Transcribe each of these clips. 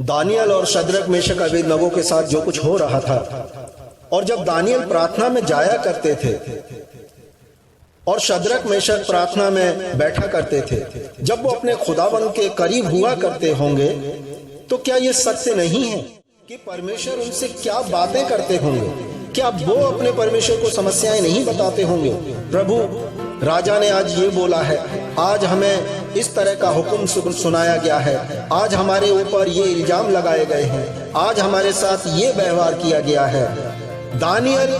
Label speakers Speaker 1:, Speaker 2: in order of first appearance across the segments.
Speaker 1: Daniel और Shadrach Meshach Abednego के साथ जो कुछ हो रहा था, और जब दानियल प्रार्थना में जाया करते थे और शद्रक मेशक प्रार्थना में बैठा करते थे, जब वो अपने खुदावंद के करीब हुआ करते होंगे, तो क्या ये सत्य नहीं है कि परमेश्वर उनसे क्या बातें करते होंगे? क्या वो अपने परमेश्वर को समस्याएं नहीं बताते होंगे? प्रभु राजा ने आज ये बोला है, आज हमें इस तरह का हुक्म सुनाया गया है, आज हमारे ऊपर ये इल्जाम लगाए गए हैं, आज हमारे साथ ये व्यवहार किया गया है। दानियल,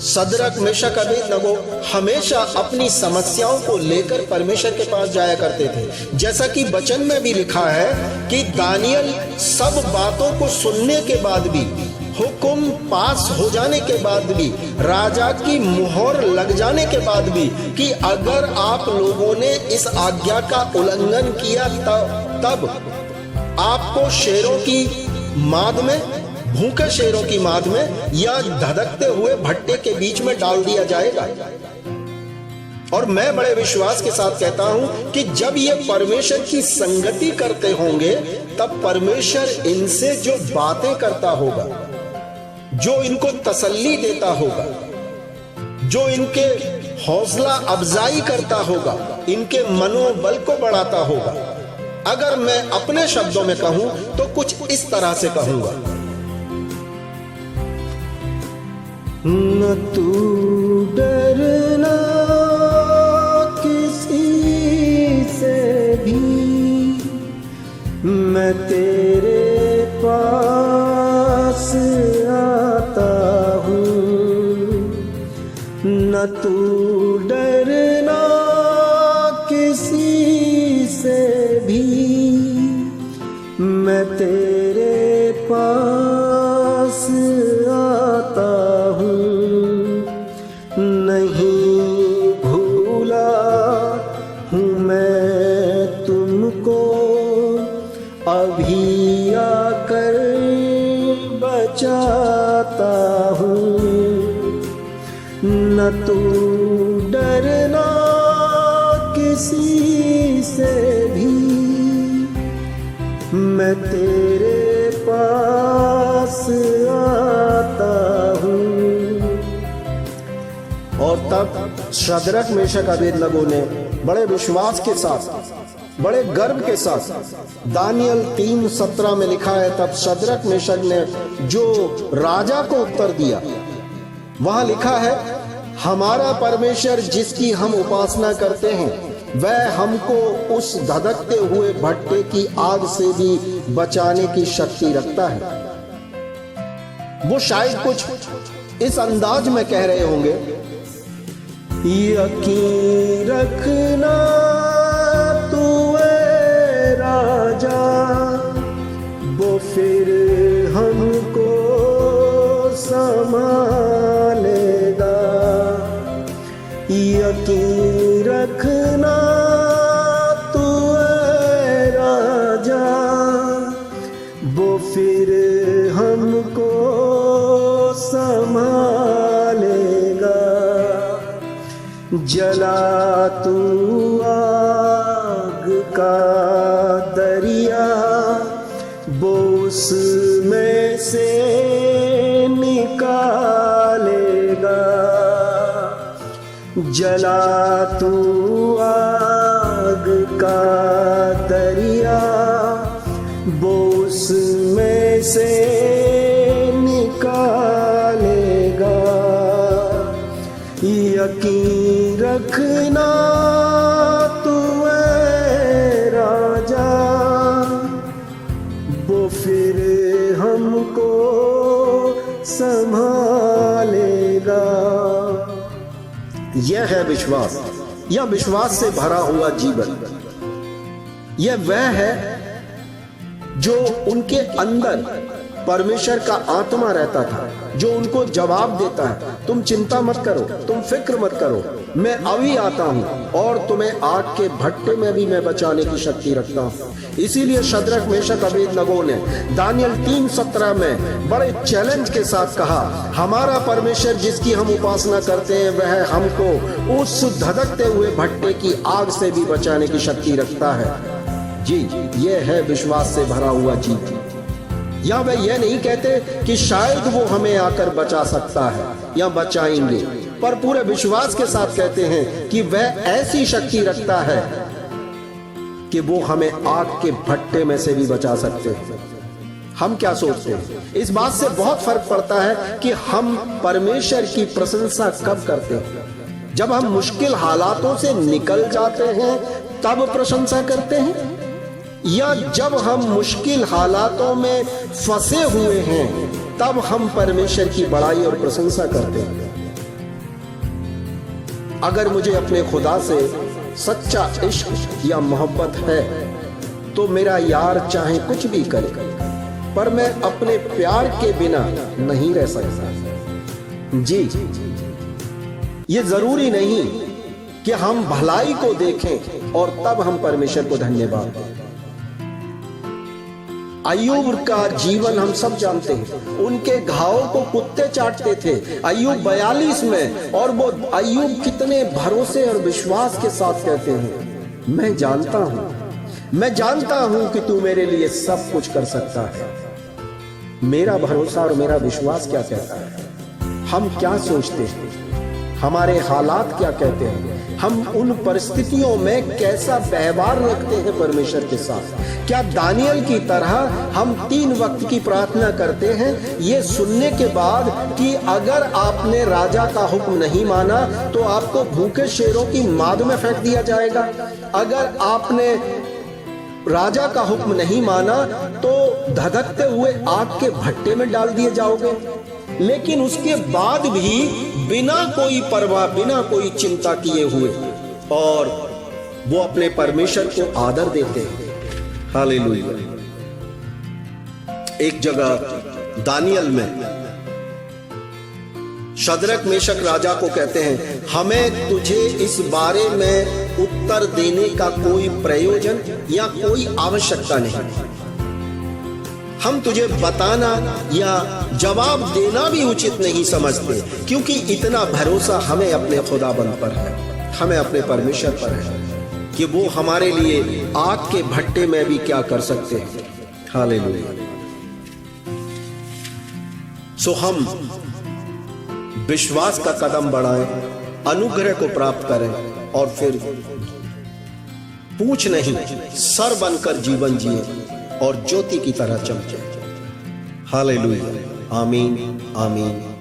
Speaker 1: शद्रक, मेशक, अबेदनगो हमेशा अपनी समस्याओं को लेकर परमेश्वर के पास जाया करते थे। जैसा कि वचन में भी लिखा है कि दानियल सब बातों को सुनने के बाद भी, हुक्म पास हो जाने के बाद भी, राजा की मुहर लग जाने के बाद भी, कि अगर आप लोगों ने इस आज्ञा का उल्लंघन किया तब आपको शेरों की माद में, भूखे शेरों की माद में या धधकते हुए भट्टे के बीच में डाल दिया जाएगा। और मैं बड़े विश्वास के साथ कहता हूं कि जब ये परमेश्वर की संगति करते होंगे, तब परमेश्वर इनसे जो बातें करता होगा, जो इनको तसल्ली देता होगा, जो इनके हौसला अफजाई करता होगा, इनके मनोबल को बढ़ाता होगा। अगर मैं अपने शब्दों में कहूं तो कुछ इस तरह से कहूंगा, न तू डरना किसी से भी, मैं तेरे पास आता हूँ। न तू डरना किसी से भी, मैं तेरे पास आता हूँ। नहीं भूला हूँ मैं तुमको, अभी आकर बचाता हूँ। न तू डरना किसी से भी, मैं तेरे पास आता हूँ। और तब शद्रक, मेशक, अबेदनगो ने बड़े विश्वास के साथ, बड़े गर्व के साथ, दानियल 3:17 में लिखा है, तब शद्रक, मेशक ने जो राजा को उत्तर दिया, वहां लिखा है, हमारा परमेश्वर जिसकी हम उपासना करते हैं, वह हमको उस धधकते हुए भट्टे की आग से भी बचाने की शक्ति रखता है। वो शायद कुछ इस अंदाज में कह रहे होंगे, यकीन रखना तू है राजा, वो फिर हमको संभालेगा। यकीन रखना तू है राजा, वो फिर हमको संभालेगा। जला तू आग का दरिया, वो उसमें से निकालेगा। जला तू आग का दरिया, वो उसमें से निकालेगा। यकीन रखना तू है राजा, वो फिर हमको संभालेगा। यह है विश्वास, यह विश्वास से भरा हुआ जीवन। यह वह है जो उनके अंदर परमेश्वर का आत्मा रहता था, जो उनको जवाब देता है, तुम चिंता मत करो, तुम फिक्र मत करो, मैं अभी आता हूं और तुम्हें आग के भट्टे में भी मैं बचाने की शक्ति रखता हूं। इसीलिए शद्रक, मेशक, अबेदनगो ने दानियल 3:17 में बड़े चैलेंज के साथ कहा, हमारा परमेश्वर जिसकी हम उपासना करते हैं, वह हमको उस धधकते हुए भट्टे की आग से भी बचाने की शक्ति रखता है। जी, ये है विश्वास से भरा हुआ जीवन। या वे ये नहीं कहते कि शायद वो हमें आकर बचा सकता है या बचाएंगे, पर पूरे विश्वास के साथ कहते हैं कि वह ऐसी शक्ति रखता है कि वो हमें आग के भट्टे में से भी बचा सकते हैं। हम क्या सोचते हैं? इस बात से बहुत फर्क पड़ता है कि हम परमेश्वर की प्रशंसा कब करते हैं। जब हम मुश्किल हालातों से निकल जाते हैं तब प्रशंसा करते हैं, या जब हम मुश्किल हालातों में फंसे हुए हैं तब हम परमेश्वर की बड़ाई और प्रशंसा करते हैं। अगर मुझे अपने खुदा से सच्चा इश्क या मोहब्बत है तो मेरा यार चाहे कुछ भी करे, पर मैं अपने प्यार के बिना नहीं रह सकता। जी, ये जरूरी नहीं कि हम भलाई को देखें और तब हम परमेश्वर को धन्यवाद दें। अय्यूब का जीवन हम सब जानते हैं। उनके घावों को कुत्ते चाटते थे। अय्यूब 42 में, और वो अय्यूब कितने भरोसे और विश्वास के साथ कहते हैं, मैं जानता हूं कि तू मेरे लिए सब कुछ कर सकता है। मेरा भरोसा और मेरा विश्वास क्या कहता है? हम क्या सोचते हैं? हमारे हालात क्या कहते हैं? हम उन परिस्थितियों में कैसा व्यवहार रखते हैं परमेश्वर के साथ? क्या दानियल की तरह हम 3 वक्त की प्रार्थना करते हैं ये सुनने के बाद कि अगर आपने राजा का हुक्म नहीं माना तो आपको भूखे शेरों की माद में फेंक दिया जाएगा, अगर आपने राजा का हुक्म नहीं माना तो धधकते हुए आग के भट्टे में डाल दिए जाओगे। लेकिन उसके बाद भी बिना कोई परवाह, बिना कोई चिंता किए हुए, और वो अपने परमेश्वर को आदर देते हैं। हालेलुया। एक जगह दानियल में शद्रक मेशक राजा को कहते हैं, हमें तुझे इस बारे में उत्तर देने का कोई प्रयोजन या कोई आवश्यकता नहीं। हम तुझे बताना या जवाब देना भी उचित नहीं समझते, क्योंकि इतना भरोसा हमें अपने खुदाबंद पर है, हमें अपने परमेश्वर पर है कि वो हमारे लिए आग के भट्टे में भी क्या कर सकते हैं। हालेलुया। सो हम विश्वास का कदम बढ़ाएं, अनुग्रह को प्राप्त करें, और फिर पूछ नहीं सर बनकर जीवन जिए और ज्योति की तरह चमके। हालेलुया। आमीन, आमीन।